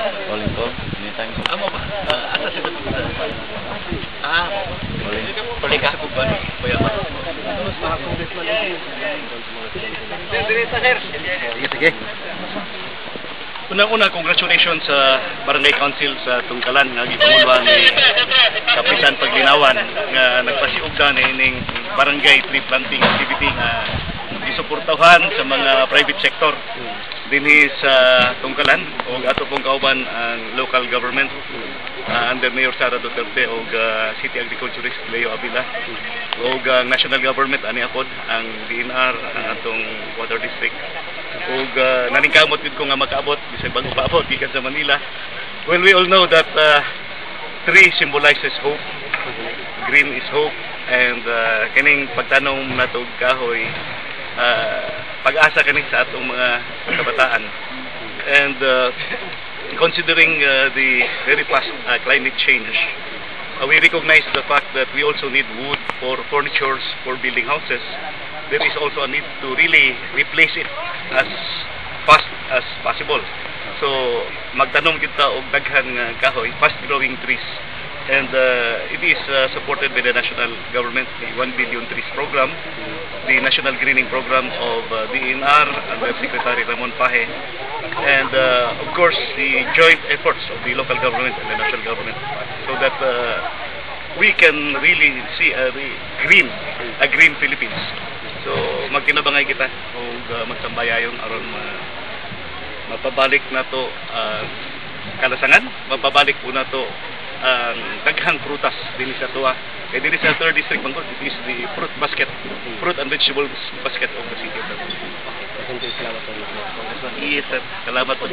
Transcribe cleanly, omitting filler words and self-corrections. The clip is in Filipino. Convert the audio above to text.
Calling call? Anytime. Amo ba? Asa sila punta? Calling ka? Sa kuban. Bayaman. Sige. Unang-una, congratulations sa Barangay Council sa Tungkalan nga gipamuluan ni Kapitan Paglinawan nga nagpasiugdan ning barangay tree planting activity nga gisuportahan sa mga private sector dinhi sa Tungkalan ug ato pong kauban ang local government under Mayor Sara Duterte ug City Agriculturist Leo Avila ug national government ani apod ang DNR ang atong water district ug naningkamot gid ko nga makaabot bisag bago paabot gikan sa Manila. Well, we all know that tree symbolizes hope, green is hope, and kining pagtanong nato kahoy pag-asa kani sa atong mga kabataan. And considering the very fast climate change, we recognize the fact that we also need wood for furnitures for building houses. There is also a need to really replace it as fast as possible. So magtanom kita og daghan nga kahoy, fast growing trees. And it is supported by the national government, the 1 billion trees program, the national greening program of DNR under Secretary Ramon Pahe, and of course the joint efforts of the local government and the national government, so that we can really see a green Philippines. So magtinabangay kita ug magsambayayon aron mapabalik nato kalasangan, mapabalik po nato ang daghang prutas dinhi sa tuwa. Kay dinhi sa 3rd district Bangkod, it is the fruit and vegetables basket of the city of Bangkod. Salamat po. Yes, sir. Salamat po.